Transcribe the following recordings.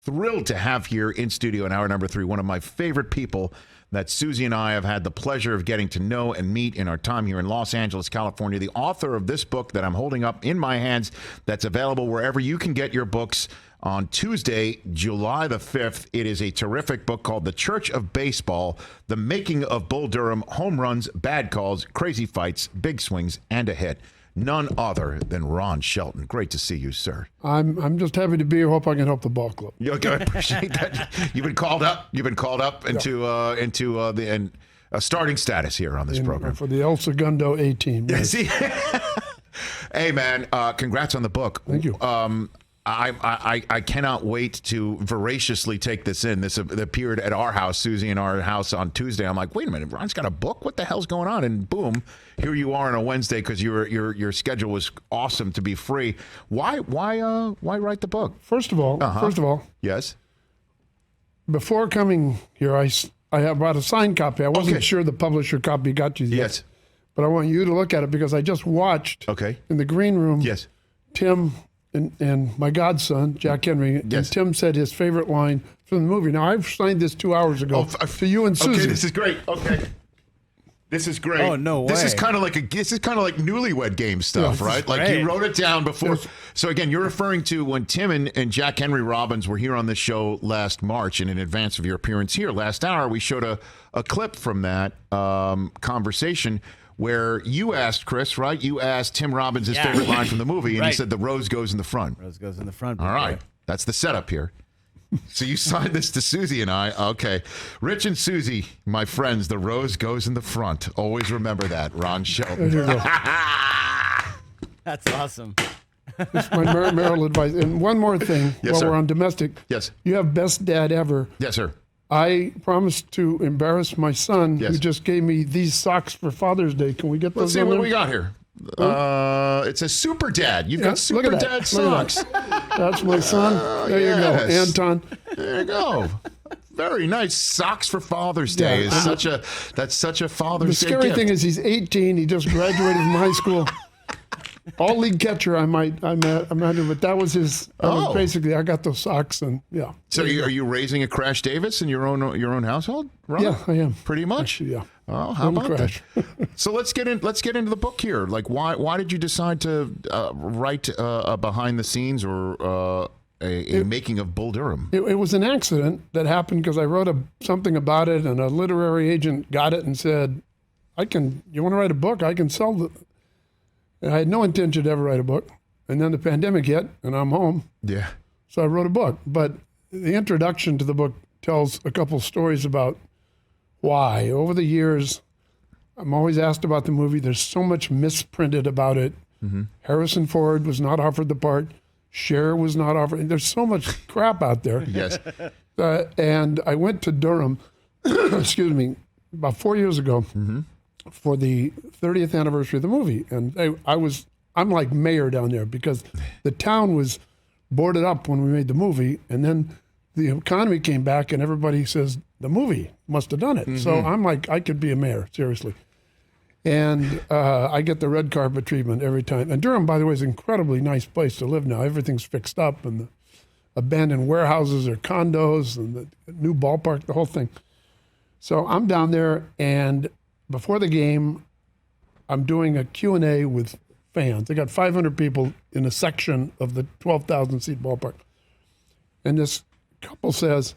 thrilled to have here in studio in hour number 3 one of my favorite people that Susie and I have had the pleasure of getting to know and meet in our time here in Los Angeles, California. The author of this book that I'm holding up in my hands that's available wherever you can get your books on Tuesday, July the 5th. It is a terrific book called The Church of Baseball, The Making of Bull Durham, Home Runs, Bad Calls, Crazy Fights, Big Swings, and a Hit. None other than Ron Shelton. Great to see you, sir. I'm just happy to be here. Hope I can help the ball club. Okay, I appreciate that. You've been called up. You've been called up into the starting status here on this program for the El Segundo A team. Yes. Hey, man! Congrats on the book. Thank you. I cannot wait to voraciously take this in. This appeared at our house, Susie and our house on Tuesday. I'm like, wait a minute, Ron's got a book? What the hell's going on? And boom, here you are on a Wednesday because your schedule was awesome to be free. Why write the book? First of all, yes. Before coming here, I have bought a signed copy. I wasn't sure the publisher copy got you yet. Yes. But I want you to look at it because I just watched in the green room. Yes. Tim and my godson, Jack Henry, and Tim said his favorite line from the movie. Now, I've signed this 2 hours ago to you and Susan. Okay, this is great. Okay. This is great. Oh, no way. This is kind of like newlywed game stuff, right? Like you wrote it down before. So again, you're referring to when Tim and Jack Henry Robbins were here on the show last March, and in advance of your appearance here last hour, we showed a clip from that conversation where you asked, Chris, right? You asked Tim Robbins his favorite line from the movie, and he said, the rose goes in the front. Rose goes in the front. All right. That's the setup here. So you signed this to Susie and I. Okay. Rich and Susie, my friends, the rose goes in the front. Always remember that, Ron Shelton. There you go. That's awesome. It's my marital advice. And one more thing while we're on domestic. Yes. You have best dad ever. Yes, sir. I promised to embarrass my son who just gave me these socks for Father's Day. Can we get those? Let's see what we got here. It's a super dad. You've got super dad socks. That's my son. There you go, Anton. There you go. Very nice socks for Father's Day. That's such a Father's Day The scary gift. thing is he's 18. He just graduated from high school. All league catcher, I imagine, but that was his. Basically, I got those socks, and So are you raising a Crash Davis in your own household, Ron? Yeah, I am. Pretty much. Actually, yeah. Oh, how about Crash. that? So let's get into the book here. Like, why did you decide to write a behind the scenes or a making of Bull Durham? It was an accident that happened because I wrote something about it, and a literary agent got it and said, "You want to write a book? I can sell the." And I had no intention to ever write a book. And then the pandemic hit, and I'm home. Yeah. So I wrote a book. But the introduction to the book tells a couple stories about why. Over the years, I'm always asked about the movie. There's so much misprinted about it. Mm-hmm. Harrison Ford was not offered the part. Cher was not offered. There's so much crap out there. Yes. And I went to Durham, excuse me, about 4 years ago. Mm-hmm. For the 30th anniversary of the movie. And I'm like mayor down there because the town was boarded up when we made the movie. And then the economy came back and everybody says, the movie must have done it. Mm-hmm. So I'm like, I could be a mayor, seriously. And I get the red carpet treatment every time. And Durham, by the way, is an incredibly nice place to live now. Everything's fixed up and the abandoned warehouses are condos and the new ballpark, the whole thing. So I'm down there, and before the game, I'm doing a Q&A with fans. They got 500 people in a section of the 12,000-seat ballpark. And this couple says,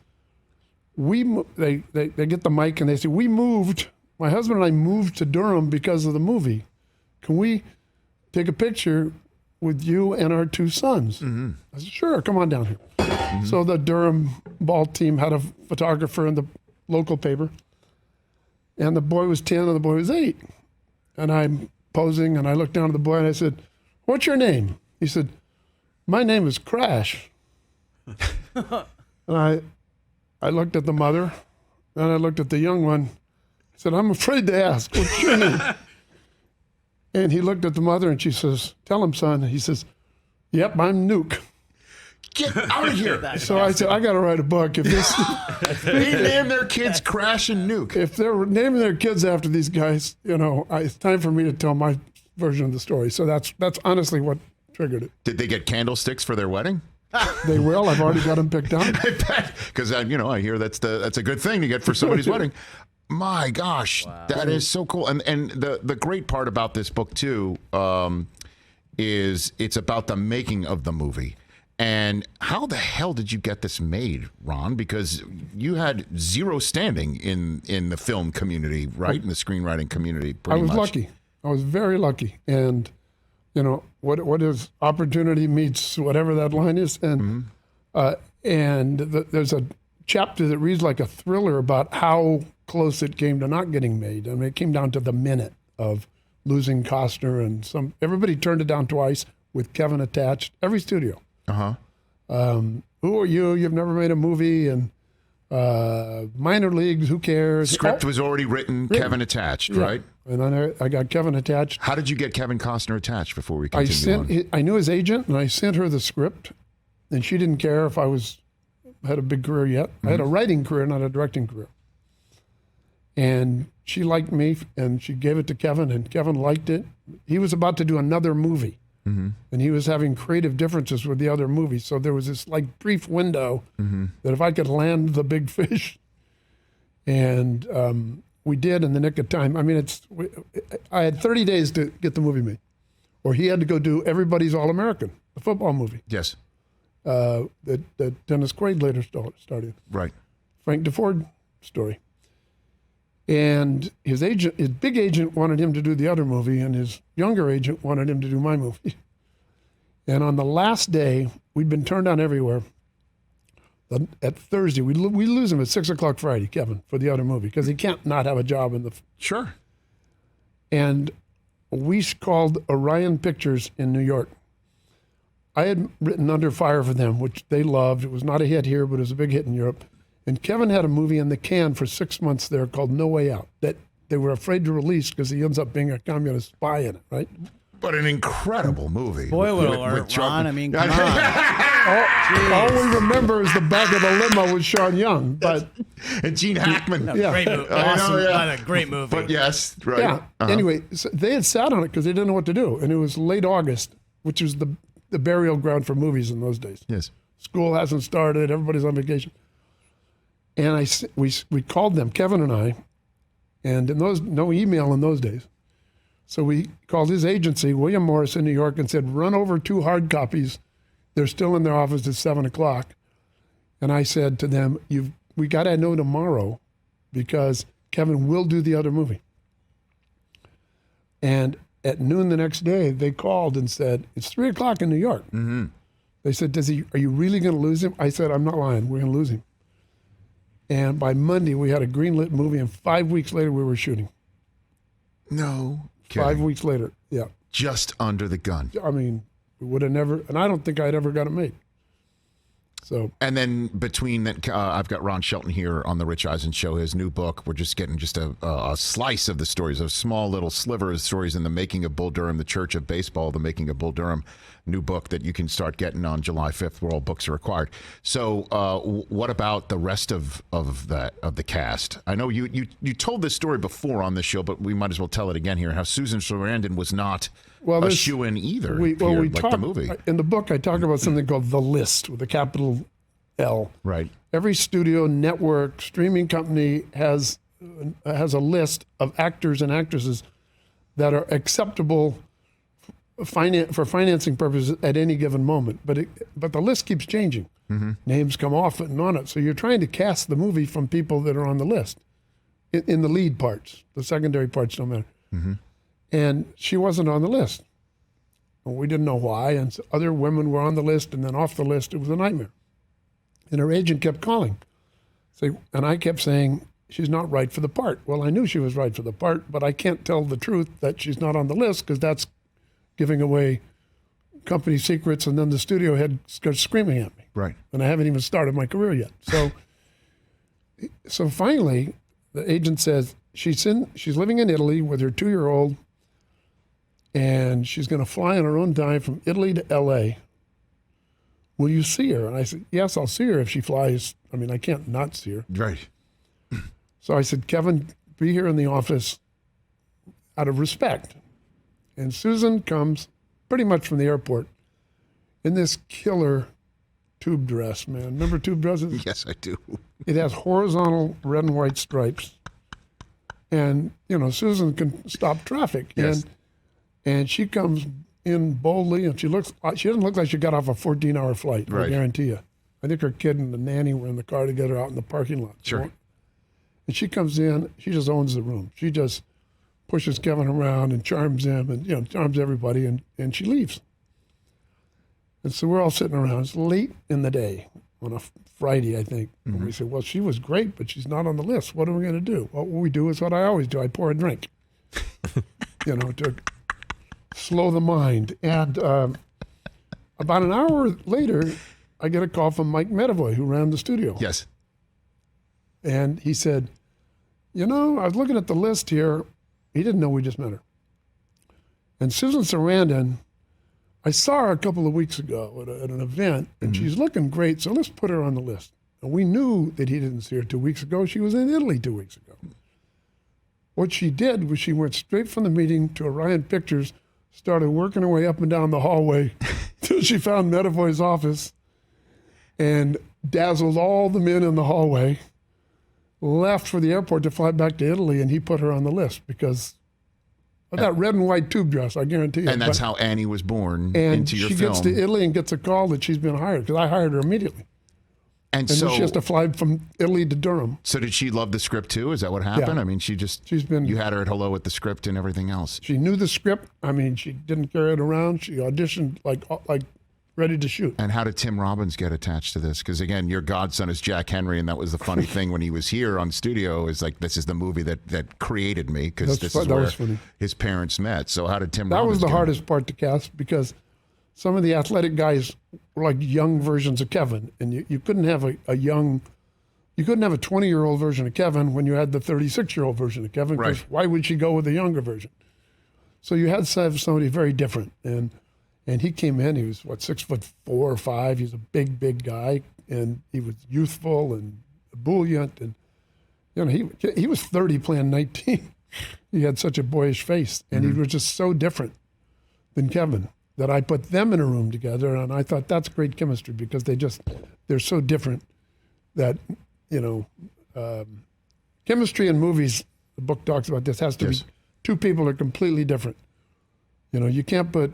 they get the mic and they say, my husband and I moved to Durham because of the movie. Can we take a picture with you and our two sons? Mm-hmm. I said, sure, come on down here. Mm-hmm. So the Durham ball team had a photographer in the local paper. And the boy was 10 and the boy was 8. And I'm posing and I looked down at the boy and I said, what's your name? He said, my name is Crash. And I looked at the mother and I looked at the young one. I said, I'm afraid to ask, what's your name? And he looked at the mother and she says, tell him, son. He says, yep, I'm Nuke. Get out of here. So I said, I got to write a book. If this, they name their kids Crash and Nuke. If they're naming their kids after these guys, it's time for me to tell my version of the story. So that's honestly what triggered it. Did they get candlesticks for their wedding? They will. I've already got them picked out. I bet, because I hear that's a good thing to get for somebody's wedding. My gosh, that is so cool. And the great part about this book too is it's about the making of the movie. And how the hell did you get this made, Ron? Because you had zero standing in the film community, right? In the screenwriting community, pretty much. I was lucky. I was very lucky. And what is opportunity meets whatever that line is, and there's a chapter that reads like a thriller about how close it came to not getting made. I mean, it came down to the minute of losing Costner, and everybody turned it down twice with Kevin attached. Every studio. Who are you? You've never made a movie, and minor leagues. Who cares? Script was already written. Kevin attached, right? And then I got Kevin attached. How did you get Kevin Costner attached before we continue I knew his agent, and I sent her the script, and she didn't care if I had a big career yet. I had a writing career, not a directing career. And she liked me, and she gave it to Kevin, and Kevin liked it. He was about to do another movie, and he was having creative differences with the other movie. So there was this brief window that if I could land the big fish, and we did in the nick of time. I mean, I had 30 days to get the movie made, or he had to go do Everybody's All-American, the football movie. Yes. That Dennis Quaid later started. Right. Frank DeFord story. And his big agent wanted him to do the other movie, and his younger agent wanted him to do my movie. And on the last day, we'd been turned down everywhere. At Thursday, we lose him at 6 o'clock Friday, Kevin, for the other movie, because he can't not have a job in the... Sure. And we called Orion Pictures in New York. I had written Under Fire for them, which they loved. It was not a hit here, but it was a big hit in Europe. And Kevin had a movie in the can for 6 months there called No Way Out that they were afraid to release because he ends up being a communist spy in it, right? But an incredible movie. Spoiler alert, Ron. I mean, come on. All we remember is the back of the limo with Sean Young. But and Gene Hackman. Great movie. Awesome. A great movie. But yes, right. Yeah. Anyway, so they had sat on it because they didn't know what to do. And it was late August, which was the burial ground for movies in those days. Yes. School hasn't started. Everybody's on vacation. And we called them, Kevin and I, and no email in those days. So we called his agency, William Morris in New York, and said, run over 2 hard copies. They're still in their office at 7 o'clock. And I said to them, we got to know tomorrow because Kevin will do the other movie. And at noon the next day, they called and said, it's 3 o'clock in New York. They said, are you really going to lose him? I said, I'm not lying. We're going to lose him. And by Monday, we had a greenlit movie, and 5 weeks later, we were shooting. No kidding. 5 weeks later, yeah. Just under the gun. I mean, we would have never, and I don't think I'd ever got it made. So. And then between that, I've got Ron Shelton here on the Rich Eisen Show, his new book. We're just getting just a slice of the stories, a small little sliver of stories in the making of Bull Durham, the Church of Baseball, the making of Bull Durham, new book that you can start getting on July 5th, where all books are required. So what about the rest of the cast? I know you told this story before on this show, but we might as well tell it again here, how Susan Sarandon was not a shoo-in either. We like the movie. In the book, I talk about something called The List with a capital L. Right. Every studio, network, streaming company has a list of actors and actresses that are acceptable for financing purposes at any given moment. But the list keeps changing. Names come off it and on it. So you're trying to cast the movie from people that are on the list in the lead parts. The secondary parts don't matter. And she wasn't on the list. And we didn't know why. And so other women were on the list and then off the list. It was a nightmare. And her agent kept calling. And I kept saying, she's not right for the part. Well, I knew she was right for the part, but I can't tell the truth that she's not on the list because that's giving away company secrets. And then the studio head starts screaming at me. Right. And I haven't even started my career yet. So finally, the agent says, she's living in Italy with her 2-year-old, and she's going to fly on her own dime from Italy to L.A. Will you see her? And I said, yes, I'll see her if she flies. I mean, I can't not see her. Right. So I said, Kevin, be here in the office out of respect. And Susan comes pretty much from the airport in this killer tube dress, man. Remember tube dresses? Yes, I do. It has horizontal red and white stripes. And, Susan can stop traffic. Yes. And she comes in boldly, and she doesn't look like she got off a 14-hour flight, Right. I guarantee you. I think her kid and the nanny were in the car together out in the parking lot. Sure. And she comes in, she just owns the room. She just pushes Kevin around and charms him and, charms everybody, and she leaves. And so we're all sitting around. It's late in the day on a Friday, I think. And we said, well, she was great, but she's not on the list. What are we going to do? Well, what we do is what I always do. I pour a drink, to slow the mind. And about an hour later, I get a call from Mike McAvoy, who ran the studio. Yes. And he said, I was looking at the list here. He didn't know we just met her. And Susan Sarandon, I saw her a couple of weeks ago at an event, and she's looking great, so let's put her on the list. And we knew that he didn't see her 2 weeks ago. She was in Italy 2 weeks ago. What she did was she went straight from the meeting to Orion Pictures, started working her way up and down the hallway till she found McAvoy's office and dazzled all the men in the hallway, left for the airport to fly back to Italy, and he put her on the list because of that red and white tube dress, I guarantee you. And that's how Annie was born and into your she film. gets to Italy and gets a call that she's been hired, because I hired her immediately. And And so then she has to fly from Italy to Durham. So did she love the script too? Is that what happened? Yeah. I mean, you had her at hello with the script and everything else. She knew the script. I mean, she didn't carry it around. She auditioned like ready to shoot. And how did Tim Robbins get attached to this? Because again, your godson is Jack Henry, and that was the funny thing when he was here on studio. Is like, this is the movie that created me, because this is where his parents met. So how did Tim? That Robbins was the get hardest part to cast, because some of the athletic guys were like young versions of Kevin, and you couldn't have a 20-year-old version of Kevin when you had the 36-year-old version of Kevin. Right. Why would she go with the younger version? So you had to have somebody very different, and he came in. He was 6'4" or 5". He's a big guy, and he was youthful and ebullient, and he was 30 playing 19. He had such a boyish face, and he was just so different than Kevin that I put them in a room together, and I thought that's great chemistry, because they're so different that chemistry in movies. The book talks about this, has to be two people are completely different. You can't put.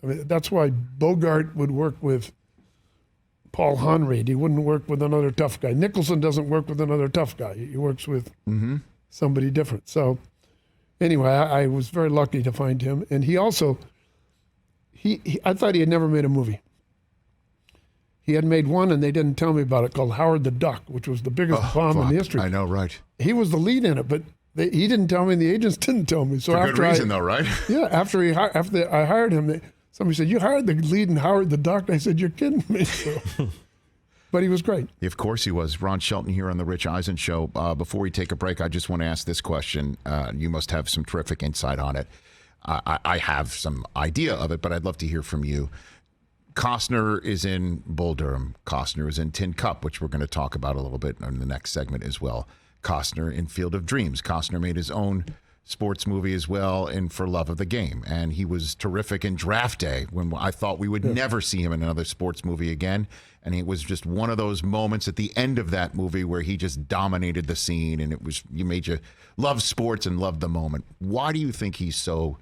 I mean, that's why Bogart would work with Paul Honreid. He wouldn't work with another tough guy. Nicholson doesn't work with another tough guy. He works with somebody different. So anyway, I was very lucky to find him. And he also, I thought he had never made a movie. He had made one, and they didn't tell me about it, called Howard the Duck, which was the bigged bomb in history. I know, right? He was the lead in it, but he didn't tell me, and the agents didn't tell me. So For good reason, though, right? Yeah, after I hired him, somebody said, "You hired the lead in Howard the Duck?" I said, "You're kidding me." So, but he was great. Of course he was. Ron Shelton here on the Rich Eisen Show. Before we take a break, I just want to ask this question. You must have some terrific insight on it. I have some idea of it, but I'd love to hear from you. Costner is in Bull Durham. Costner is in Tin Cup, which we're going to talk about a little bit in the next segment as well. Costner in Field of Dreams. Costner made his own sports movie as well in For Love of the Game. And he was terrific in Draft Day, when I thought we would never see him in another sports movie again. And it was just one of those moments at the end of that movie where he just dominated the scene, and you made you love sports and love the moment. Why do you think he's so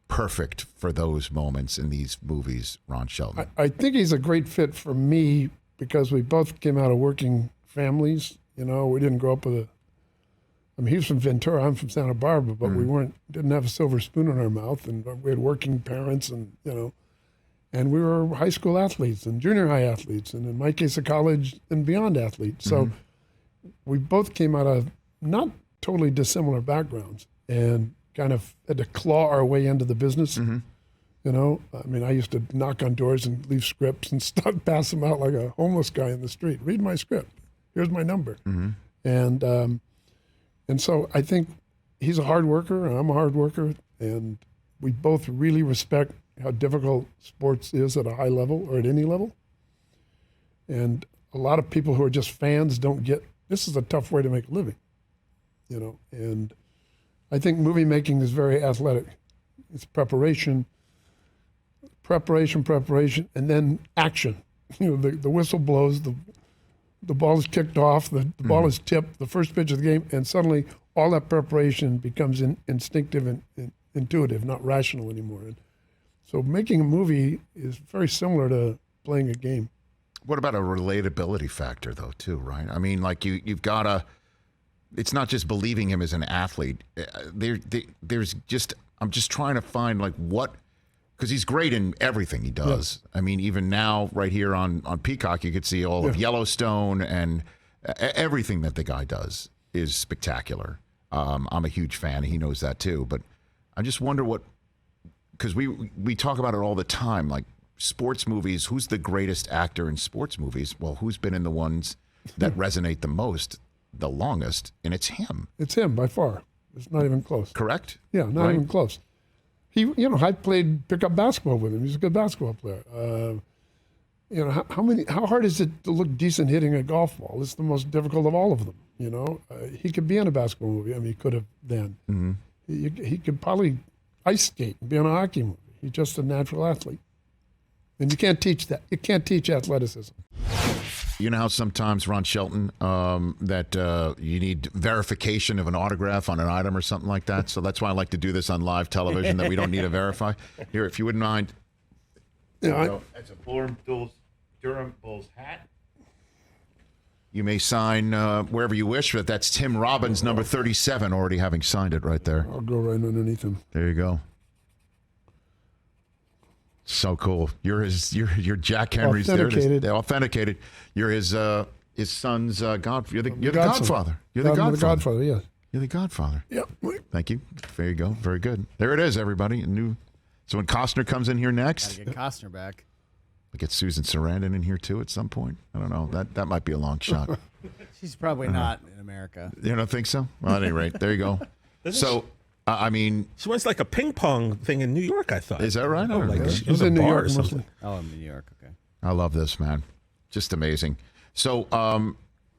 perfect for those moments in these movies, Ron Shelton? I think he's a great fit for me, because we both came out of working families. We didn't grow up with he was from Ventura, I'm from Santa Barbara, but we didn't have a silver spoon in our mouth, and we had working parents, and and we were high school athletes and junior high athletes, and in my case, a college and beyond athletes. So we both came out of not totally dissimilar backgrounds, and kind of had to claw our way into the business. I used to knock on doors and leave scripts and pass them out like a homeless guy in the street. Read my script. Here's my number. And so I think he's a hard worker, and I'm a hard worker, and we both really respect how difficult sports is at a high level or at any level. And a lot of people who are just fans don't get, this is a tough way to make a living, and I think movie making is very athletic. It's preparation, and then action. the whistle blows, the ball is kicked off, the ball is tipped, the first pitch of the game, and suddenly all that preparation becomes instinctive and intuitive, not rational anymore. And so making a movie is very similar to playing a game. What about a relatability factor, though, too, right? I mean, like you've got to, it's not just believing him as an athlete. There's just, I'm just trying to find like what, because he's great in everything he does. Yeah. I mean, even now right here on Peacock, you could see all of Yellowstone, and everything that the guy does is spectacular. I'm a huge fan. He knows that too. But I just wonder what, because we talk about it all the time, like sports movies, who's the greatest actor in sports movies? Well, who's been in the ones that resonate the most, the longest, and it's him. It's him by far. It's not even close. Correct? Yeah, not even close. I played pickup basketball with him. He's a good basketball player. How hard is it to look decent hitting a golf ball? It's the most difficult of all of them. He could be in a basketball movie. I mean, he could have then. Mm-hmm. He could probably ice skate and be in a hockey movie. He's just a natural athlete. And you can't teach that. You can't teach athleticism. You know how sometimes, Ron Shelton, that you need verification of an autograph on an item or something like that? So that's why I like to do this on live television, that we don't need to verify. Here, if you wouldn't mind. That's a Bull Durham Bulls hat. You may sign wherever you wish, but that's Tim Robbins, number 37, already having signed it right there. I'll go right underneath him. There you go. So cool. You're Jack Henry's authenticated. They're authenticated. You're his son's godfather. You're the godfather. You're the godfather. The godfather, yes. You're the godfather. Yeah. Thank you. There you go. Very good. There it is, everybody. So when Costner comes in here next, gotta get Costner back. We'll get Susan Sarandon in here too at some point. I don't know. That might be a long shot. She's probably not in America. You don't think so? Well, at any rate, there you go. So. I mean, she wants like a ping pong thing in New York, I thought. Is that right? Oh, like she was in New York or something. Oh, in New York. Okay. I love this, man. Just amazing. So,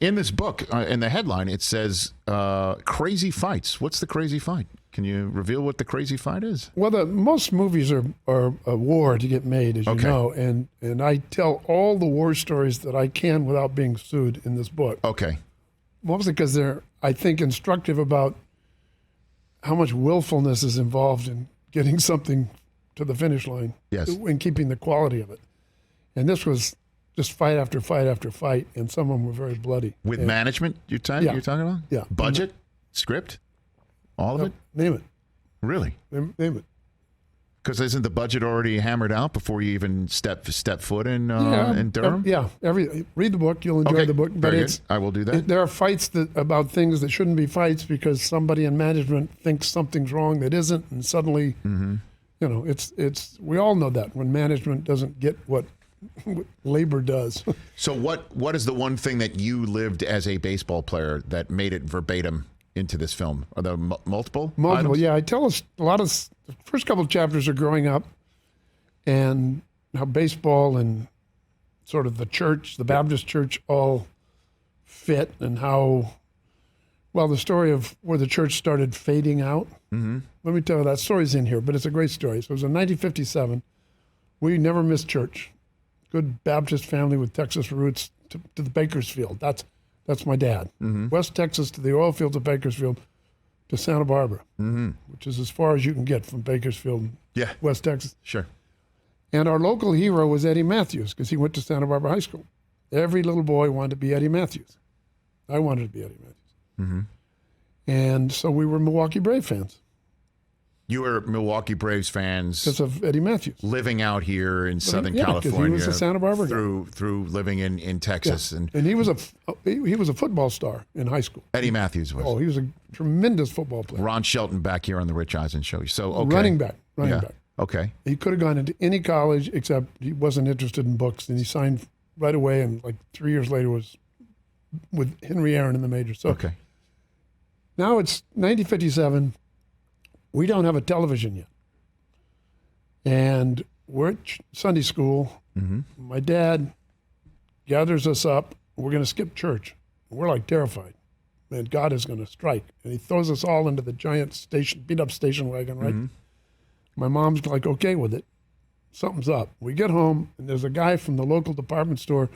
in this book, in the headline, it says "crazy fights." What's the crazy fight? Can you reveal what the crazy fight is? Well, most movies are a war to get made, as you know, and I tell all the war stories that I can without being sued in this book. Okay. Mostly because they're, I think, instructive about how much willfulness is involved in getting something to the finish line. Yes. And keeping the quality of it. And this was just fight after fight after fight, and some of them were very bloody. With management, you're talking about? Yeah. Budget? Script? All of it? Name it. Really? Name it. Because isn't the budget already hammered out before you even step foot in Durham? Read the book. You'll enjoy the book. But I will do that. There are fights about things that shouldn't be fights because somebody in management thinks something's wrong that isn't, and suddenly, it's we all know that when management doesn't get what labor does. So what is the one thing that you lived as a baseball player that made it verbatim into this film? Are there multiple items? Yeah. I tell us a lot of the first couple of chapters are growing up and how baseball and sort of the church, the Baptist church, all fit, and how, the story of where the church started fading out. Mm-hmm. Let me tell you, that story's in here, but it's a great story. So it was in 1957. We never missed church. Good Baptist family with Texas roots to the Bakersfield. That's my dad. Mm-hmm. West Texas to the oil fields of Bakersfield to Santa Barbara, which is as far as you can get from Bakersfield, West Texas. Sure. And our local hero was Eddie Matthews because he went to Santa Barbara High School. Every little boy wanted to be Eddie Matthews. I wanted to be Eddie Matthews. Mm-hmm. And so we were Milwaukee Brave fans. You were Milwaukee Braves fans because of Eddie Matthews living out here in Southern California. He was a Santa Barbara through living in Texas, and he was a football star in high school. Eddie Matthews was. Oh, he was a tremendous football player. Ron Shelton back here on the Rich Eisen Show. So running back. Okay. He could have gone into any college except he wasn't interested in books, and he signed right away. And like 3 years later was with Henry Aaron in the majors. So now it's 1957. We don't have a television yet. And we're at Sunday school. Mm-hmm. My dad gathers us up. We're going to skip church. We're like terrified. Man, God is going to strike. And he throws us all into the giant beat-up station wagon, right? Mm-hmm. My mom's like okay with it. something's up. We get home, and there's a guy from the local department store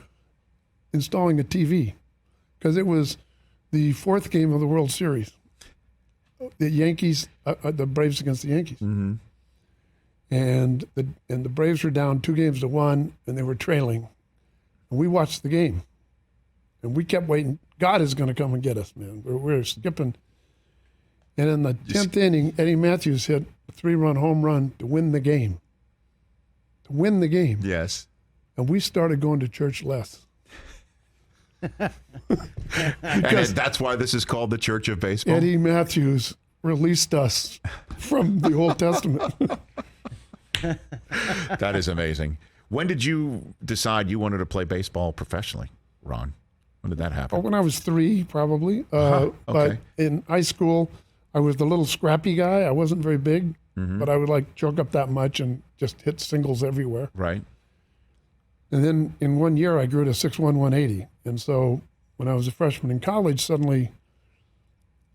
installing a TV because it was the fourth game of the World Series. The Yankees, the Braves against the Yankees. Mm-hmm. And the Braves were down 2-1, and they were trailing. And we watched the game. And we kept waiting. God is going to come and get us, man. We're skipping. And in the 10th inning, Eddie Matthews hit a 3-run home run to win the game. To win the game. Yes. And we started going to church less. Because that's why this is called the Church of Baseball. Eddie Matthews released us from the Old Testament. That is amazing. When did you decide you wanted to play baseball professionally, Ron? When did that happen? When I was 3, probably. Okay. But in high school, I was the little scrappy guy. I wasn't very big, but I would like choke up that much and just hit singles everywhere. Right. And then in 1 year, I grew to 6'1", 180. And so when I was a freshman in college, suddenly,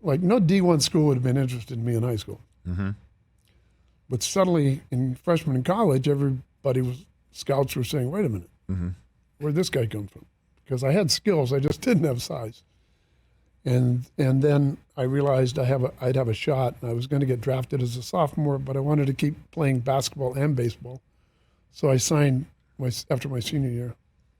like no D1 school would have been interested in me in high school. Mm-hmm. But suddenly in freshman in college, scouts were saying, wait a minute, where'd this guy come from? Because I had skills, I just didn't have size. And then I realized I'd have a shot, and I was going to get drafted as a sophomore, but I wanted to keep playing basketball and baseball. So I signed after my senior year.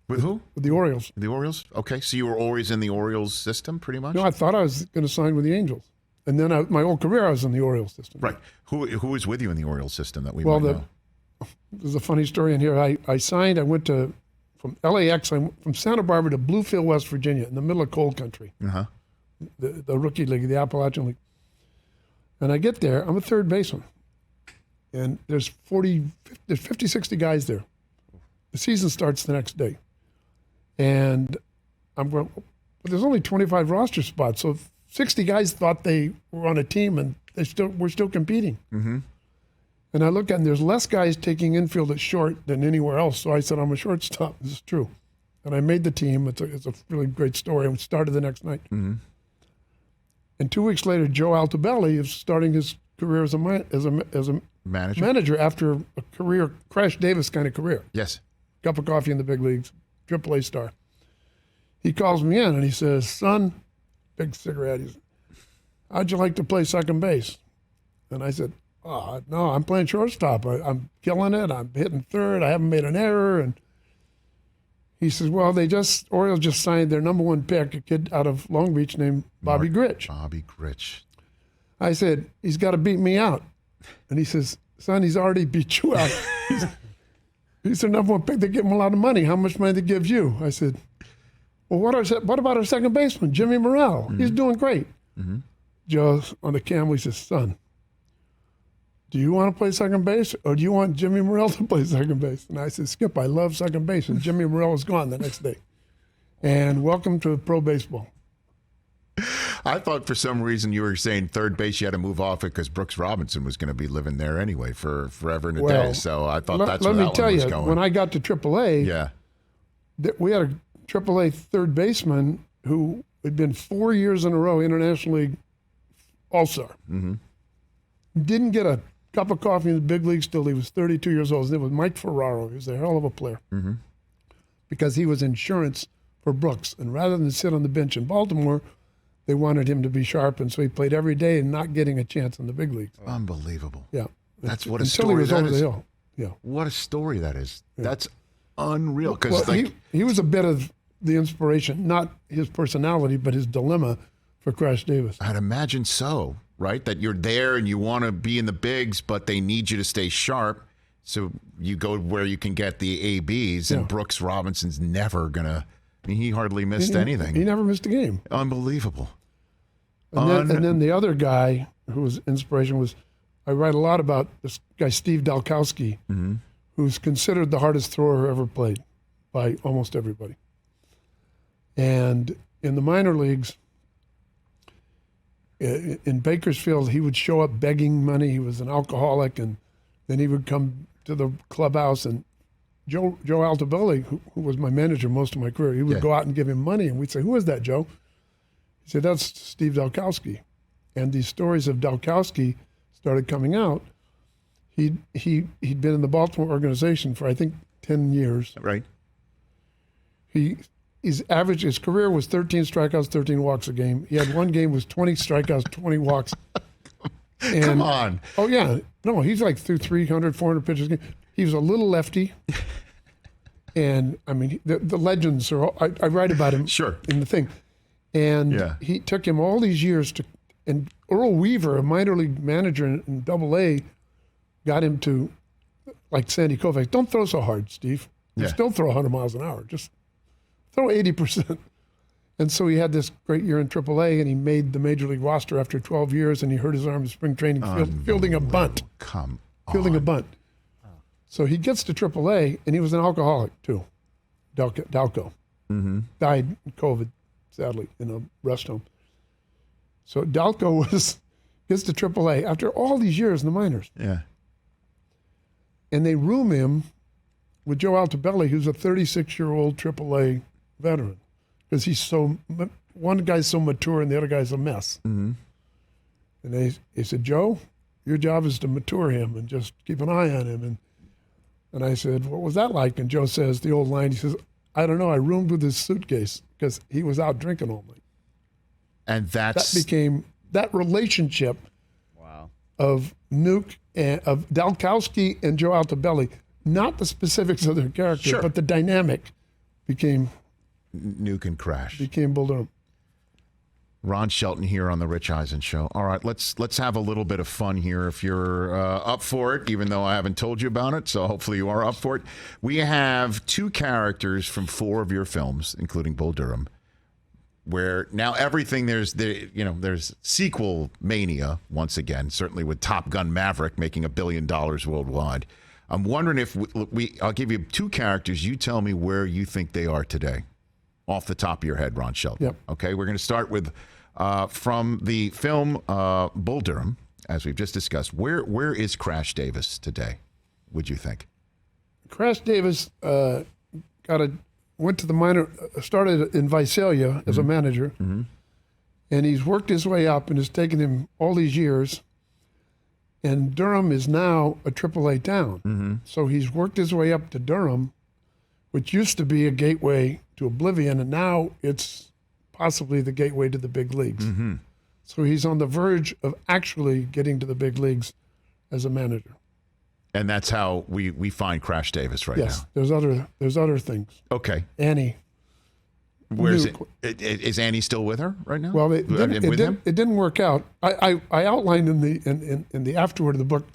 With who? With the Orioles. The Orioles? Okay, so you were always in the Orioles system, pretty much? No, I thought I was going to sign with the Angels. And then my whole career, I was in the Orioles system. Right. Who was with you in the Orioles system that we might know? There's a funny story in here. I signed, I went from LAX, from Santa Barbara to Bluefield, West Virginia, in the middle of coal country. Uh-huh. The rookie league, the Appalachian League. And I get there, I'm a third baseman. And there's 50, 60 guys there. The season starts the next day. And I'm going, but there's only 25 roster spots. So 60 guys thought they were on a team, and we're still competing. Mm-hmm. And I look at, and there's less guys taking infield at short than anywhere else. So I said, I'm a shortstop. This is true. And I made the team. It's a really great story. I started the next night. Mm-hmm. And 2 weeks later, Joe Altobelli is starting his career as a manager after a career, Crash Davis kind of career. Yes. Cup of coffee in the big leagues, AAA star. He calls me in and he says, son, big cigarette, he says, how'd you like to play second base? And I said, oh, no, I'm playing shortstop. I'm killing it. I'm hitting third. I haven't made an error. And he says, well, Orioles just signed their number 1 pick, a kid out of Long Beach named Bobby Grich. Bobby Grich. I said, he's got to beat me out. And he says, son, he's already beat you out. He's their number 1 pick. They give him a lot of money. How much money they give you? I said, well, what about our second baseman, Jimmy Morrell? Mm-hmm. He's doing great. Mm-hmm. Joe on the camera, he says, son, do you want to play second base, or do you want Jimmy Morrell to play second base? And I said, Skip, I love second base. And Jimmy Morrell was gone the next day. And welcome to pro baseball. I thought for some reason you were saying third base, you had to move off it because Brooks Robinson was going to be living there anyway for forever and a day. So I thought that's where that one was going. Let me tell you, when I got to AAA, we had a AAA third baseman who had been 4 years in a row International League All-Star. Mm-hmm. Didn't get a cup of coffee in the big leagues till he was 32 years old. His name was Mike Ferraro. He was a hell of a player because he was insurance for Brooks. And rather than sit on the bench in Baltimore, they wanted him to be sharp, and so he played every day and not getting a chance in the big leagues. Unbelievable. Yeah. That's what a Until story he was that over is. the hill. Yeah. What a story that is. Yeah. That's unreal. Well, he was a bit of the inspiration, not his personality, but his dilemma for Crash Davis. I'd imagine so, right? That you're there and you want to be in the bigs, but they need you to stay sharp. So you go where you can get the ABs, and Brooks Robinson's never going to, he hardly missed anything. He never missed a game. Unbelievable. And then the other guy who was inspiration was, I write a lot about this guy, Steve Dalkowski, who's considered the hardest thrower ever played by almost everybody. And in the minor leagues, in Bakersfield, he would show up begging money. He was an alcoholic, and then he would come to the clubhouse, and Joe Altobelli, who was my manager most of my career, he would go out and give him money, and we'd say, who is that, Joe? He said, that's Steve Dalkowski. And these stories of Dalkowski started coming out. He'd been in the Baltimore organization for, I think, 10 years. Right. His career was 13 strikeouts, 13 walks a game. He had one game was 20 strikeouts, 20 walks. And, Come on. Oh, yeah. No, he's like through 300, 400 pitches a game. He was a little lefty. And, I mean, the legends are, I write about him Sure. in the thing. And he took him all these years to, and Earl Weaver, a minor league manager in Double-A, got him to, like Sandy Koufax, don't throw so hard, Steve. You still throw 100 miles an hour. Just throw 80%. And so he had this great year in Triple-A, and he made the major league roster after 12 years, and he hurt his arm in spring training fielding a bunt. Come on. Fielding a bunt. So he gets to Triple-A, and he was an alcoholic, too. Dalco. Died in COVID, sadly, in a rest home. So Dalco gets to Triple-A after all these years in the minors. Yeah. And they room him with Joe Altobelli, who's a 36-year-old AAA veteran, because one guy's so mature and the other guy's a mess. And they said, Joe, your job is to mature him and just keep an eye on him. And I said, what was that like? And Joe says, the old line, he says, I don't know, I roomed with his suitcase because he was out drinking all night. And that became that relationship of Nuke and of Dalkowski and Joe Altobelli, not the specifics of their character, but the dynamic became Nuke and Crash. Became Bull Durham. Ron Shelton here on the Rich Eisen Show. All right, let's have a little bit of fun here if you're up for it, even though I haven't told you about it, so hopefully you are up for it. We have 2 characters from 4 of your films, including Bull Durham, where now everything there's sequel mania once again, certainly with Top Gun Maverick making $1 billion worldwide. I'm wondering if I'll give you 2 characters. You tell me where you think they are today, off the top of your head, Ron Shelton. Yep. Okay, we're going to start with from the film Bull Durham, as we've just discussed. Where is Crash Davis today? Would you think? Crash Davis went to the minor, started in Visalia as a manager, and he's worked his way up, and it's taken him all these years. And Durham is now a AAA town. So he's worked his way up to Durham, which used to be a gateway to oblivion, and now it's possibly the gateway to the big leagues. So he's on the verge of actually getting to the big leagues as a manager. And that's how we find Crash Davis right now. Yes, there's other things. Okay. Annie. Where's it? Is Annie still with her right now? Well, it didn't work out. I outlined in the afterword of the book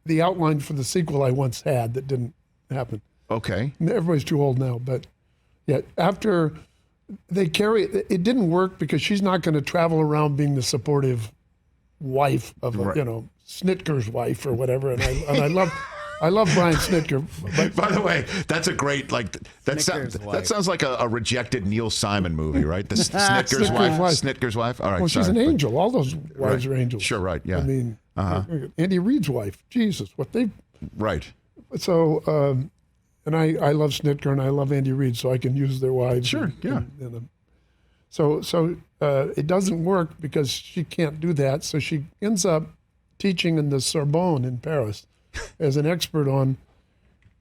the outline for the sequel I once had that didn't happen. Okay. Everybody's too old now, but yeah, after it didn't work because she's not going to travel around being the supportive wife of Snitker's wife or whatever, and I love Brian Snitker. But, by the way, that's a great that sounds like a rejected Neil Simon movie, right? The Snitker's wife. Snitker's wife. All right. Well, she's an angel. All those wives are angels. Sure. Right. Yeah. I mean, Andy Reid's wife. Jesus, what they. Right. So, and I love Snitker and I love Andy Reid, so I can use their wives. Sure. So it doesn't work because she can't do that. So she ends up teaching in the Sorbonne in Paris as an expert on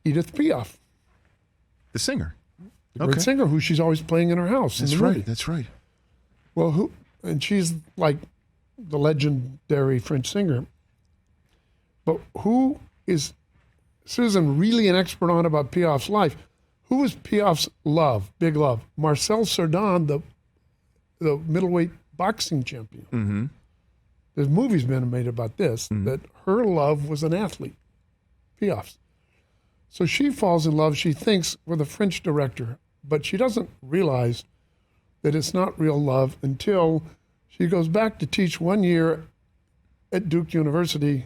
Edith Piaf, the singer, the great singer who she's always playing in her house. That's right. That's right. Well, and she's like the legendary French singer. But who is Susan really an expert on about Piaf's life? Who was Piaf's big love? Marcel Cerdan, the middleweight boxing champion. There's movies been made about this, that her love was an athlete, Piaf's. So she falls in love, she thinks, with a French director, but she doesn't realize that it's not real love until she goes back to teach 1 year at Duke University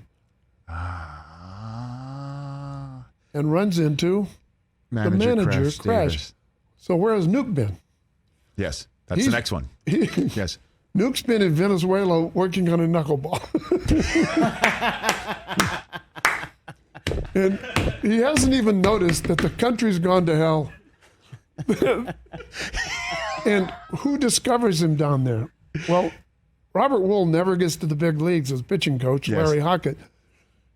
and runs into the manager, Crash. So where has Nuke been? Yes, that's the next one. Yes. Nuke's been in Venezuela working on a knuckleball. And he hasn't even noticed that the country's gone to hell. And who discovers him down there? Well, Robert Wool never gets to the big leagues as pitching coach, Larry Hockett.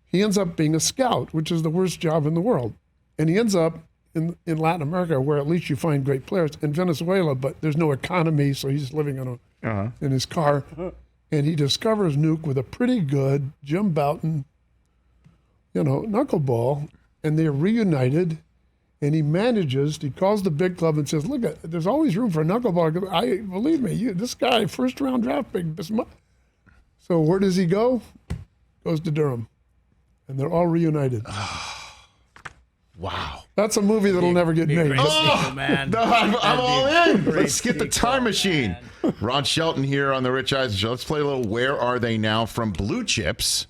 he ends up being a scout, which is the worst job in the world. And he ends up in Latin America, where at least you find great players, in Venezuela, but there's no economy, so he's living in his car. And he discovers Nuke with a pretty good Jim Bouton, knuckleball, and they're reunited. And he calls the big club and says, look, there's always room for a knuckleball. Believe me, this guy, first round draft pick. So where does he go? Goes to Durham. And they're all reunited. Wow. That's a movie that'll never get made. Man. I'm all in. Let's get the sequel, time machine. man. Ron Shelton here on the Rich Eisen Show. Let's play a little Where Are They Now from Blue Chips.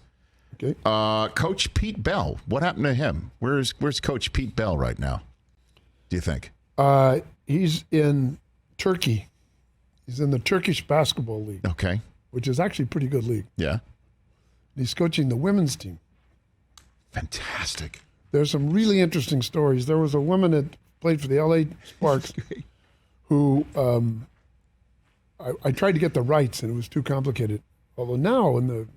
Okay. Coach Pete Bell. What happened to him? Where's Coach Pete Bell right now? Do you think? He's in Turkey. He's in the Turkish Basketball League, Okay. which is actually a pretty good league. Yeah. He's coaching the women's team. Fantastic. There's some really interesting stories. There was a woman that played for the LA Sparks who I tried to get the rights, and it was too complicated. Although now, in the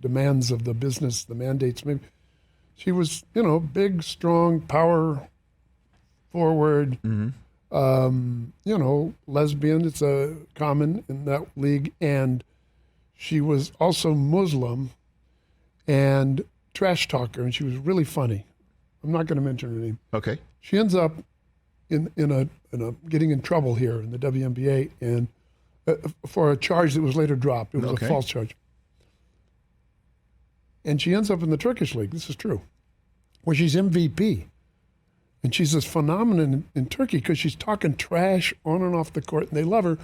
demands of the business, the mandates, maybe she was, big, strong, power forward, lesbian. It's a common in that league, and she was also Muslim and trash talker, and she was really funny. I'm not going to mention her name. Okay. She ends up in a getting in trouble here in the WNBA, and for a charge that was later dropped. It was Okay. a false charge. And she ends up in the Turkish league. This is true, where she's MVP. And she's this phenomenon in Turkey because she's talking trash on and off the court, and they love her.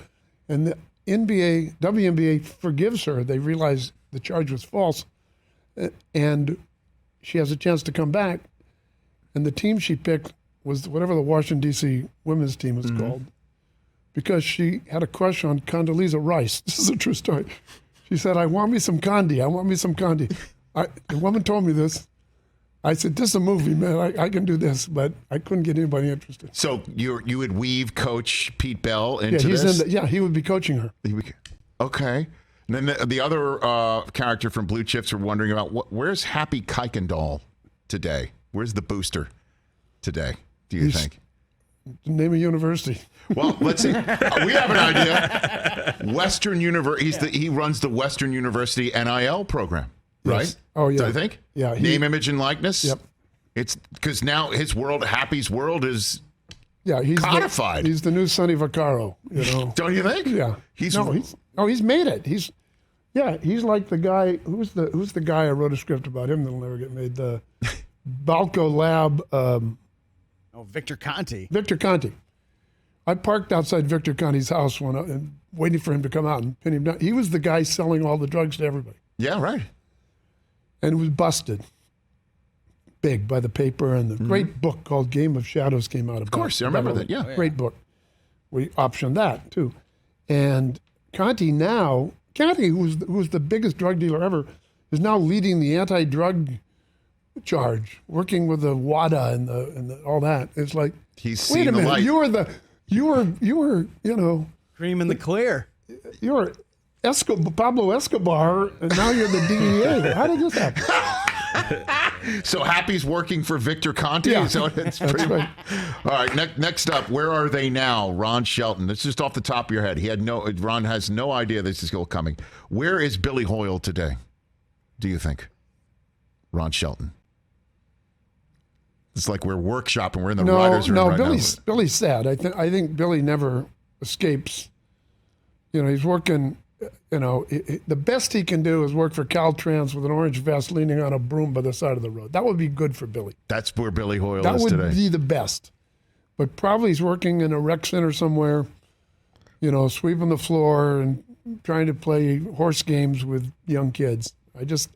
And the WNBA forgives her. They realize the charge was false, and she has a chance to come back. And the team she picked was whatever the Washington, D.C. women's team was called, because she had a crush on Condoleezza Rice. This is a true story. She said, I want me some Condi. I want me some Condi. The woman told me this. I said, this is a movie, man. I can do this, but I couldn't get anybody interested. So you would weave Coach Pete Bell into this? He would be coaching her. Okay. And then the other character from Blue Chips are wondering about where's Happy KUYKENDAHL today? Where's the booster today, do you think? Name a university. Well, let's see. We have an idea. Western University. He runs the Western University NIL program, right? Yes. Oh, yeah. Do I think? Yeah. Name, image, and likeness? Yep. It's because now Happy's world is he's codified. He's the new Sonny Vaccaro, Don't you think? Yeah. He's made it. He's like the guy. Who's the guy I wrote a script about him that'll never get made? The Balco Lab. Victor Conti. Victor Conti. I parked outside Victor Conti's house and waiting for him to come out and pin him down. He was the guy selling all the drugs to everybody. Yeah, right. And it was busted big by the paper, and the great book called Game of Shadows came out. Of course, I remember that, yeah. Great book. We optioned that, too. And Conti, who's the biggest drug dealer ever, is now leading the anti-drug charge, working with the WADA and the all that. It's like, he's wait seen a the minute, light. you were Cream in the clear. you were Pablo Escobar, and now you're the DEA. How did this happen? So Happy's working for Victor Conti? Yeah. So it's That's pretty... right. All right, next up, where are they now? Ron Shelton. This is just off the top of your head. Ron has no idea this is still coming. Where is Billy Hoyle today, do you think? Ron Shelton. It's like we're workshopping. We're in the writer's room right now. Billy's sad. I think Billy never escapes. He's working. The best he can do is work for Caltrans with an orange vest, leaning on a broom by the side of the road. That would be good for Billy. That's where Billy Hoyle That is would today. be the best. But probably he's working in a rec center somewhere, sweeping the floor and trying to play horse games with young kids.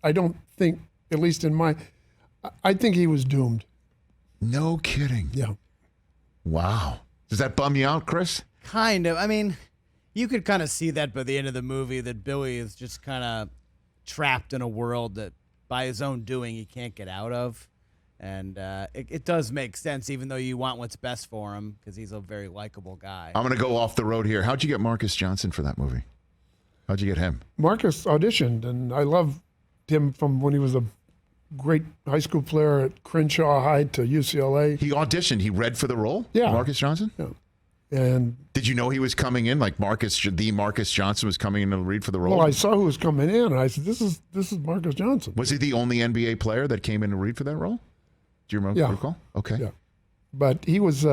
I don't think, at least I think he was doomed. No kidding. Yeah. Wow. Does that bum you out, Chris? Kind of. I mean, you could kind of see that by the end of the movie, that Billy is just kind of trapped in a world that by his own doing he can't get out of. And it does make sense, even though you want what's best for him, because he's a very likable guy. I'm going to go off the road here. How'd you get Marcus Johnson for that movie? How'd you get him? Marcus auditioned, and I love him from when he was a great high school player at Crenshaw High to UCLA. He auditioned. He read for the role? Yeah. Marcus Johnson? Yeah. And Did you know he was coming in? Like Marcus Johnson was coming in to read for the role? well, I saw who was coming in, and I said, "This is Marcus Johnson." Was he the only NBA player that came in to read for that role? Do you remember? Yeah. Recall? Okay. Yeah. But he was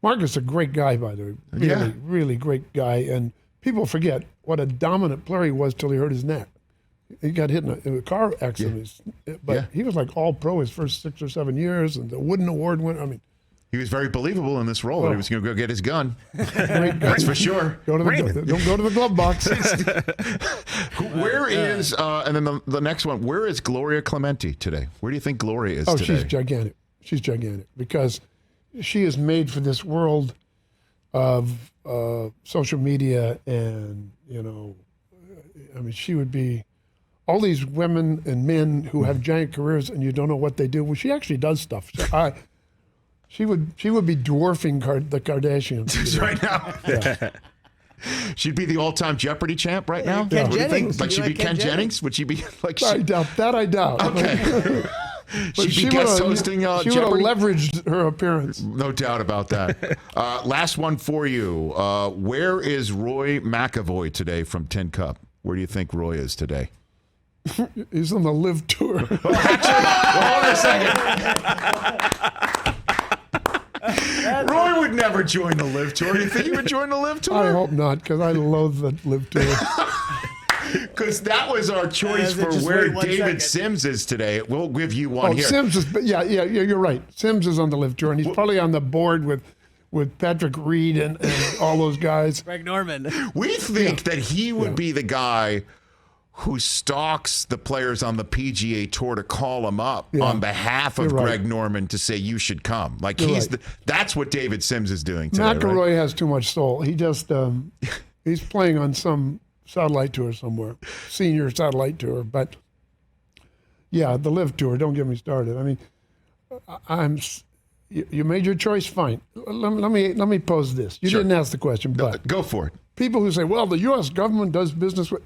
Marcus, a great guy, by the way. Really, Yeah. really great guy. And people forget what a dominant player he was till he hurt his neck. He got hit in a car accident. But Yeah. he was like all pro his first 6 or 7 years, and the Wooden Award winner. I mean, He was very believable in this role that he was going to go get his gun. great guy. That's for sure. Don't go to the glove box. Where is, and then the next one, where is Gloria Clemente today? Where do you think Gloria is today? She's gigantic. She's gigantic because she is made for this world of social media, and I mean, she would be all these women and men who have giant careers, and you don't know what they do. Well, she actually does stuff. So she would be dwarfing the Kardashians right now. Yeah. She'd be the all-time Jeopardy champ right now? Ken What do you think? Jennings. Like, she'd be Like Ken Ken Jennings? Would she be like... I doubt. Okay. But She'd be guest hosting she would have Jeopardy? leveraged her appearance. No doubt about that. Last one for you. Where is Roy McAvoy today from Tin Cup? Where do you think Roy is today? He's on the Live Tour. Hold on a second. Roy would never join the Live Tour. You think he would join the Live Tour? I hope not, because I loathe the Live Tour. Because that was our choice for just where wait 1 David second. Sims is today. We'll give you one here. Sims is, yeah, you're right. Sims is on the Live Tour, and he's probably on the board with Patrick Reed and all those guys. Greg Norman. We think that he would be the guy who stalks the players on the PGA Tour to call them up on behalf of You're right. Greg Norman to say you should come. Like You're he's right. that's what David Sims is doing today. McElroy Right? has too much soul. He just he's playing on some satellite tour somewhere, senior satellite tour. But yeah, the Live Tour. Don't get me started. I mean, you made your choice. Fine. Let me pose this. You Sure. didn't ask the question, but Go for it. people who say, well, the U.S. government does business with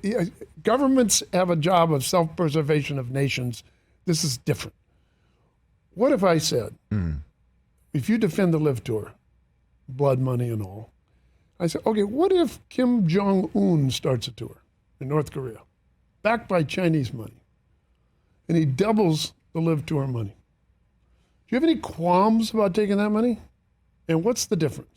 governments have a job of self-preservation of nations. This is different. What if I said, if you defend the Live Tour, blood money and all, I said, okay, what if Kim Jong-un starts a tour in North Korea, backed by Chinese money, and he doubles the Live Tour money? Do you have any qualms about taking that money? And what's the difference?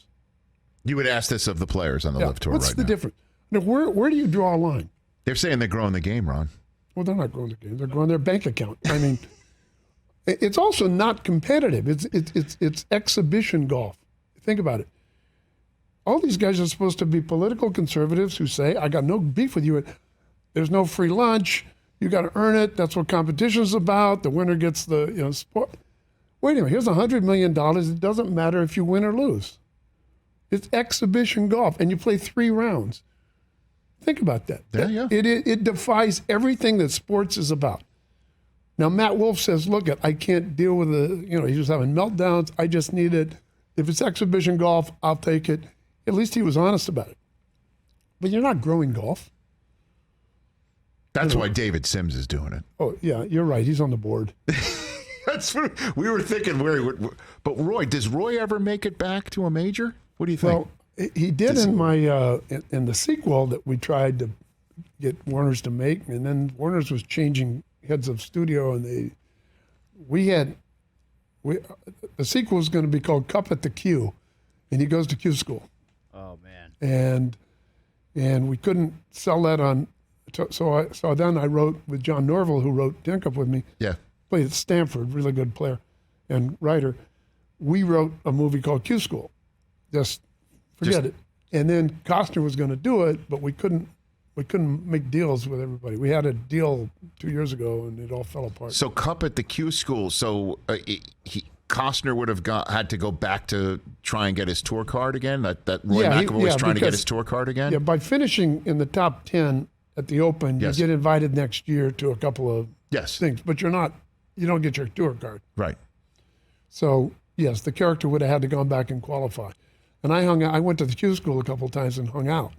You would ask this of the players on the Live Tour what's right the now. difference? Now, where do you draw a line? They're saying they're growing the game, Ron. Well, they're not growing the game. They're growing their bank account. I mean, it's also not competitive. It's exhibition golf. Think about it. All these guys are supposed to be political conservatives who say, I got no beef with you. There's no free lunch. You got to earn it. That's what competition's about. The winner gets the sport. Wait a minute. Here's $100 million. It doesn't matter if you win or lose. It's exhibition golf, and you play 3 rounds. Think about that. Yeah. It defies everything that sports is about. Now, Matt Wolf says, look, I can't deal with he was having meltdowns. I just need it. If it's exhibition golf, I'll take it. At least he was honest about it. But you're not growing golf. That's why David Sims is doing it. Oh, yeah, you're right. He's on the board. That's what we were thinking where he would. But Roy, does Roy ever make it back to a major? What do you think? Well, he did in my in the sequel that we tried to get Warner's to make, and then Warner's was changing heads of studio, and the sequel was going to be called Cup at the Q, and he goes to Q school. Oh man. And we couldn't sell that on. So then I wrote with John Norville, who wrote Tin Cup with me. Yeah. Played at Stanford, really good player and writer. We wrote a movie called Q School. Just forget it. And then Costner was going to do it, but we couldn't make deals with everybody. We had a deal 2 years ago, and it all fell apart. So Cup at the Q school. So Costner would have had to go back to try and get his tour card again. That Roy McAvoy was trying to get his tour card again. Yeah, by finishing in the top 10 at the Open, Yes. you get invited next year to a couple of things, but you don't get your tour card. Right. So yes, the character would have had to go back and qualify. And I went to the Q school a couple of times and hung out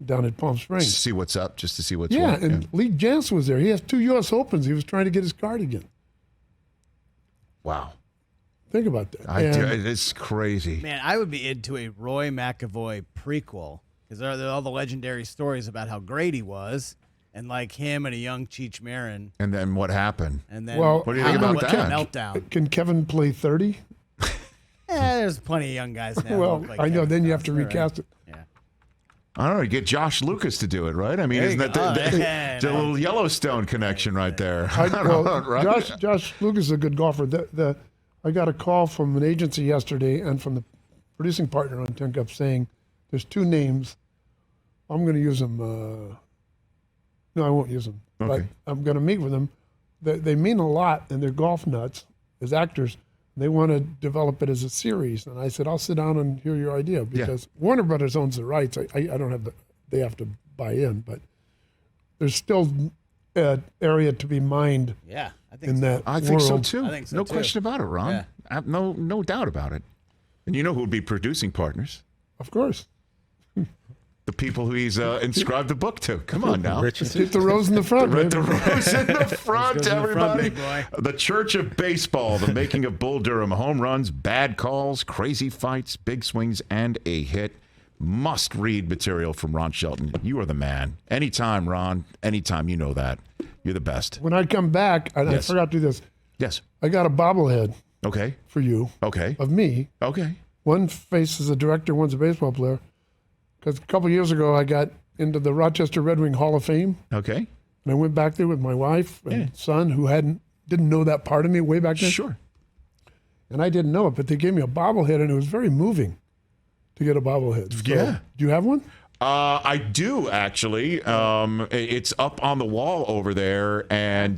down at Palm Springs. See what's up, just to see what's Yeah, what. and Lee Jansen was there. He has 2 U.S. Opens. He was trying to get his card again. Wow. Think about that. It's crazy. Man, I would be into a Roy McAvoy prequel because there are all the legendary stories about how great he was, and like him and a young Cheech Marin. And then what happened? And then Well, What do you think about that? Meltdown. Can Kevin play 30? There's plenty of young guys now. who Well, look like I know. Kevin Then you have to Costner, right? recast it. Yeah. I don't know. You get Josh Lucas to do it, right? I mean, There isn't you that go. the little Yellowstone connection right there? I don't Well, know, right? Josh Lucas is a good golfer. I got a call from an agency yesterday and from the producing partner on 10 Cup saying there's 2 names. I'm going to use them. No, I won't use them. But Okay. I'm going to meet with them. They mean a lot, and they're golf nuts as actors. They want to develop it as a series. And I said, I'll sit down and hear your idea because Warner Brothers owns the rights. I don't have they have to buy in, but there's still an area to be mined Yeah, I think in so. that I think so world. too. I think so, no too. question about it, Ron. Yeah. I have no doubt about it. And you know who would be producing partners? Of course. The people who he's inscribed the book to. Come on now. Rich and Keep the rose in the front. Red baby. the Rose in the front, goes in the front, everybody. big boy. The Church of Baseball, the making of Bull Durham. Home runs, bad calls, crazy fights, big swings, and a hit. Must read material from Ron Shelton. You are the man. Anytime, Ron. Anytime. You know that. You're the best. When I come back, and Yes. I forgot to do this, Yes. I got a bobblehead Okay. for you Okay. of me. Okay. One face is a director, one's a baseball player. Because a couple years ago, I got into the Rochester Red Wing Hall of Fame, Okay. and I went back there with my wife and son, who didn't know that part of me way back then. Sure. And I didn't know it, but they gave me a bobblehead, and it was very moving to get a bobblehead. So, Yeah. do you have one? I do actually. It's up on the wall over there, and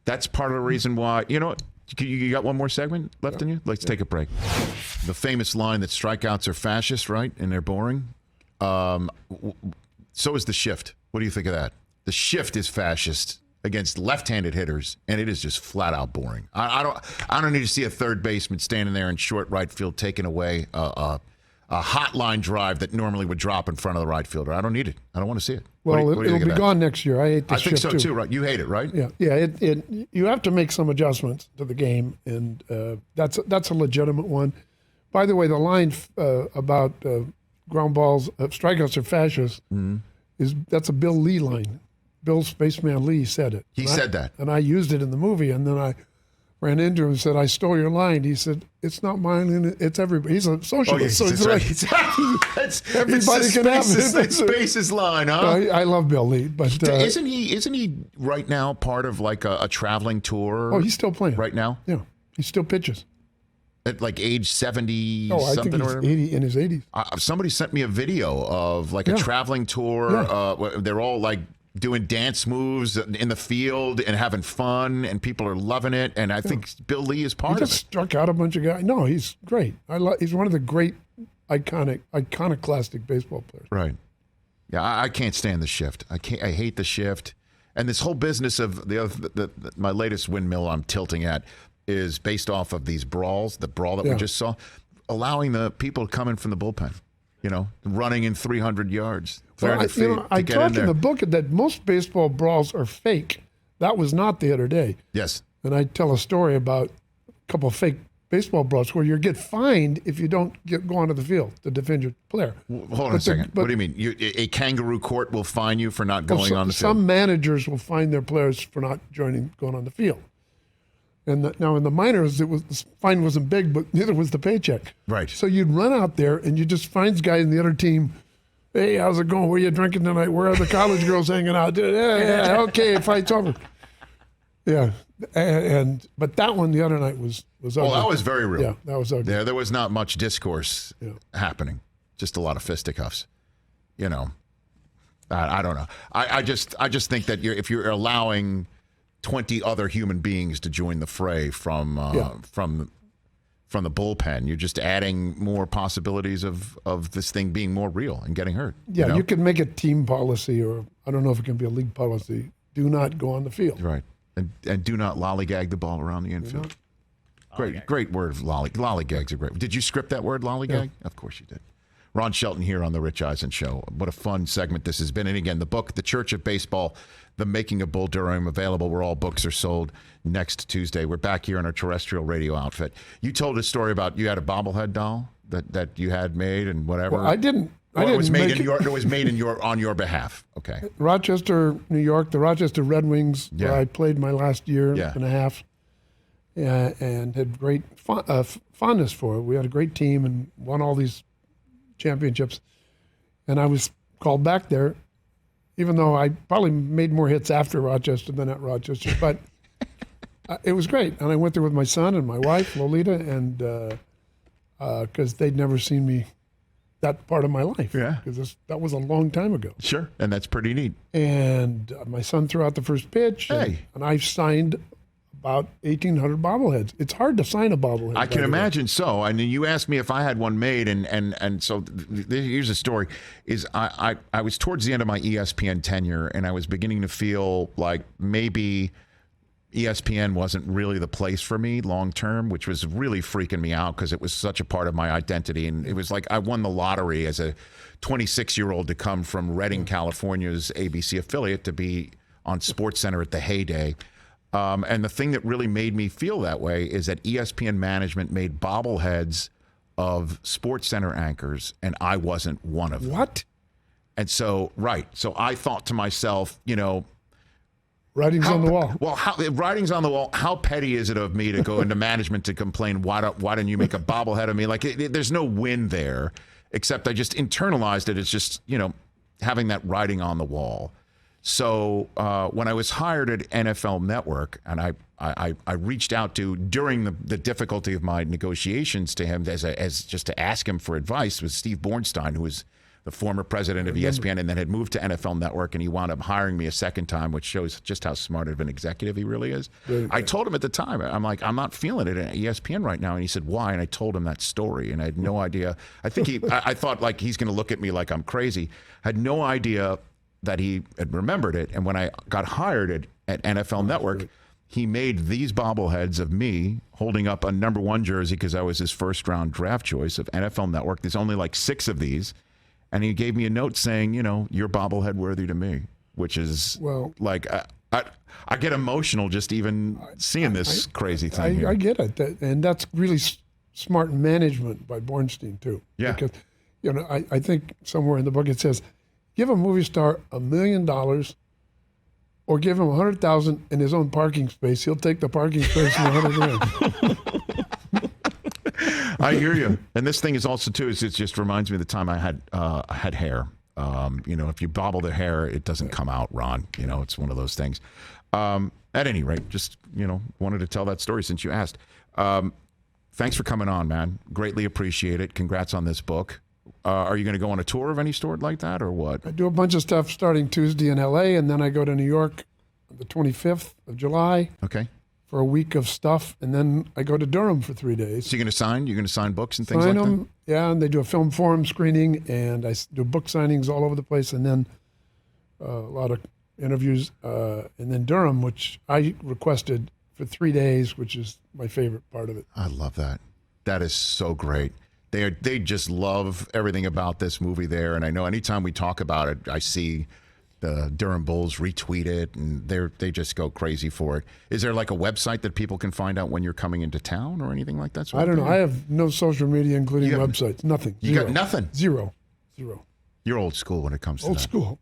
that's part of the reason why. You know, you got one more segment left in you. Let's take a break. The famous line that strikeouts are fascist, right? And they're boring. So is the shift. What do you think of that? The shift is fascist against left-handed hitters, and it is just flat out boring. I don't need to see a third baseman standing there in short right field taking away a hotline drive that normally would drop in front of the right fielder. I don't need it. I don't want to see it. Well, What do you it'll think be of that? gone next year. I hate this I think shift so too, right? You hate it, right? Yeah. You have to make some adjustments to the game, and that's a legitimate one. By the way, the line about ground balls, strikeouts are fascists, that's a Bill Lee line. Bill Spaceman Lee said it. He said that. And I used it in the movie, and then I ran into him and said, I stole your line. He said, it's not mine, it's everybody. He's a socialist. so it's like, everybody can have it. It's Space's line, huh? I love Bill Lee, but Isn't he right now part of like a traveling tour? oh, he's still playing. right now Yeah, he still pitches. at like age 70 Oh, I think something or he's whatever? 80 in his 80s. Somebody sent me a video of like a Yeah. traveling tour. Where they're all like doing dance moves in the field and having fun, and people are loving it. And I think Bill Lee is He part of just it. struck out a bunch of guys. No, he's great. He's one of the great iconoclastic baseball players. Right. Yeah, I can't stand the shift. I hate the shift. And this whole business of my latest windmill I'm tilting at is based off of these brawls, the brawl that we Yeah. just saw, allowing the people to come in from the bullpen, running in 300 yards, 300 feet to I get talk in there. in the book that most baseball brawls are fake. That was not the other day. Yes. And I tell a story about a couple of fake baseball brawls where you get fined if you don't go onto the field to defend your player. Hold on a second. What do you mean? A kangaroo court will fine you for not going on the field? Some managers will fine their players for not going on the field. And now in the minors, the fine wasn't big, but neither was the paycheck. Right. So you'd run out there and you just find guys in the other team. Hey, how's it going? Where are you drinking tonight? Where are the college girls hanging out? Yeah, okay, fight's over. Yeah, but that one the other night was ugly. Well, that was very real. Yeah, that was ugly. There was not much discourse happening. Just a lot of fisticuffs. I don't know. I just think that if you're allowing 20 other human beings to join the fray from the bullpen, you're just adding more possibilities of this thing being more real and getting hurt. Yeah, you could make a team policy, or I don't know if it can be a league policy. Do not go on the field. Right. And do not lollygag the ball around the infield. Great word, lollygag. Lollygags are great. Did you script that word, lollygag? Yeah. Of course you did. Ron Shelton here on the Rich Eisen Show. What a fun segment this has been. And again, the book, The Church of Baseball, The Making of Bull Durham, available where all books are sold next Tuesday. We're back here in our terrestrial radio outfit. You told a story about you had a bobblehead doll that you had made and whatever. Well, I didn't. It was made make in your. It was made in your on your behalf. Okay. Rochester, New York, the Rochester Red Wings, where I played my last year and a half, and had great fondness for it. We had a great team and won all these championships. And I was called back there, even though I probably made more hits after Rochester than at Rochester. But it was great. And I went there with my son and my wife, Lolita, and because they'd never seen me that part of my life. Yeah. Because that was a long time ago. Sure. And that's pretty neat. And my son threw out the first pitch. And I've signed about 1,800 bobbleheads. It's hard to sign a bobblehead. I can imagine so. I mean, you asked me if I had one made, and so here's the story: is I was towards the end of my ESPN tenure, and I was beginning to feel like maybe ESPN wasn't really the place for me long term, which was really freaking me out because it was such a part of my identity, and it was like I won the lottery as a 26-year-old to come from Redding, California's ABC affiliate to be on SportsCenter at the heyday. And the thing that really made me feel that way is that ESPN management made bobbleheads of SportsCenter anchors, and I wasn't one of them. What? And so, so I thought to myself, you know, writing's on the wall. Well, writing's on the wall. How petty is it of me to go into management to complain? Why don't you make a bobblehead of me? Like, there's no win there, except I just internalized it as just, you know, having that writing on the wall. So when I was hired at NFL Network, and I reached out to during the difficulty of my negotiations to him as just to ask him for advice, was Steve Bornstein, who was the former president of ESPN and then had moved to NFL Network, and he wound up hiring me a second time, which shows just how smart of an executive he really is. I told him at the time, I'm like, I'm not feeling it at ESPN right now. And he said, why? And I told him that story, and I had no idea. I think I thought like he's going to look at me like I'm crazy. I had no idea that he had remembered it. And when I got hired at NFL Network, he made these bobbleheads of me holding up a number 1 jersey because I was his first round draft choice of NFL Network. There's only like 6 of these. And he gave me a note saying, you know, you're bobblehead worthy to me, which is like, I get emotional just even seeing this crazy thing here. I get it. And that's really smart management by Bornstein too. Yeah. Because, you know, I think somewhere in the book it says, give a movie star $1 million or give him $100,000 in his own parking space. He'll take the parking space and $100,000. I hear you. And this thing is also too, it just reminds me of the time I had hair. You know, if you bobble the hair, it doesn't come out, Ron. You know, it's one of those things. At any rate, just, you know, wanted to tell that story since you asked. Thanks for coming on, man. Greatly appreciate it. Congrats on this book. Are you going to go on a tour of any sort like that or what? I do a bunch of stuff starting Tuesday in L.A., and then I go to New York the 25th of July. Okay. For a week of stuff, and then I go to Durham for 3 days. So you're going to sign? You're going to sign books and things like that? Yeah, and they do a film forum screening, and I do book signings all over the place, and then a lot of interviews. And then Durham, which I requested for 3 days, which is my favorite part of it. I love that. That is so great. They just love everything about this movie there, and I know anytime we talk about it, I see the Durham Bulls retweet it, and they just go crazy for it. Is there like a website that people can find out when you're coming into town or anything like that? I don't know. I have no social media, including websites. Nothing. You got nothing? Zero. You're old school when it comes to that. Old school.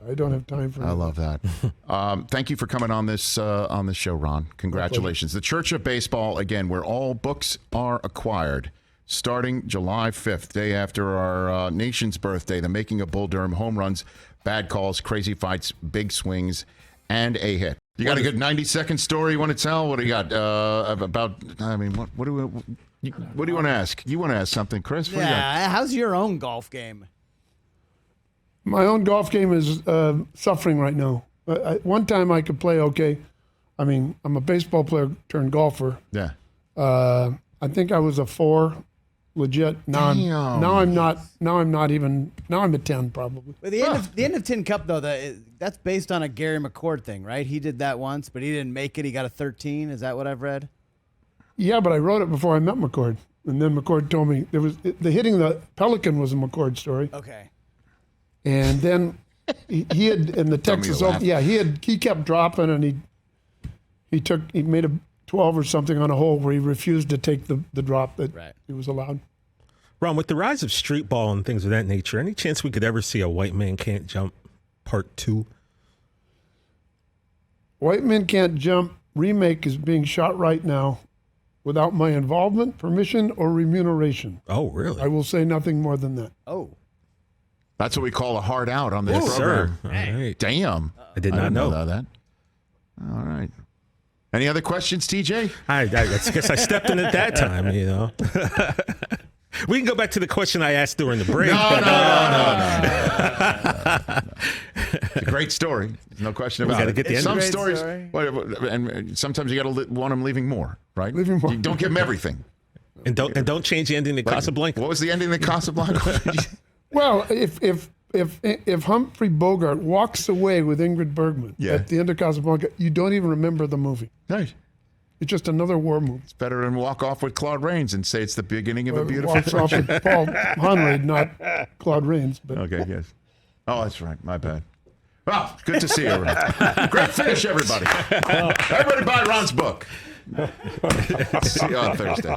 I don't have time for that. I love that. Thank you for coming on this show, Ron. Congratulations. The Church of Baseball, again, where all books are acquired, starting July 5th, day after our nation's birthday, the making of Bull Durham, home runs, bad calls, crazy fights, big swings, and a hit. You got a good 90-second story you want to tell? What do you got about? I mean, what do you want to ask? You want to ask something, Chris? What how's your own golf game? My own golf game is suffering right now. One time I could play okay. I mean, I'm a baseball player turned golfer. Yeah. I think I was a 4. Legit. Now I'm not even. Now I'm a 10 probably. But the end of Tin Cup though, that's based on a Gary McCord thing, right? He did that once, but he didn't make it. He got a 13. Is that what I've read? Yeah, but I wrote it before I met McCord. And then McCord told me the hitting the pelican was a McCord story. Okay. And then he had in the Texas Open, he kept dropping, and he made a 12 or something on a hole where he refused to take the drop that he was allowed. Ron, with the rise of street ball and things of that nature, any chance we could ever see a White Man Can't Jump Part 2? White Men Can't Jump remake is being shot right now without my involvement, permission, or remuneration. Oh, really? I will say nothing more than that. Oh. That's what we call a hard out on this Yes, program. sir. All right. Damn. I did not know that. All right. Any other questions, TJ? I guess I stepped in at that time, you know. We can go back to the question I asked during the break. No. It's a great story. No question about it. Get the end Some of it. stories, Story. and sometimes you got to want them leaving more, right? Leaving more. You don't give them everything. And don't change the ending to Casablanca. What was the ending of Casablanca? Well, if Humphrey Bogart walks away with Ingrid Bergman at the end of Casablanca, you don't even remember the movie. Right. It's just another war movie. It's better than walk off with Claude Rains and say it's the beginning of a beautiful Walks off friendship. with Paul Conrad, not Claude Rains. But Okay, yes. Oh, that's right. My bad. Well, good to see you, Ron. Great finish, everybody. Everybody buy Ron's book. See you on Thursday.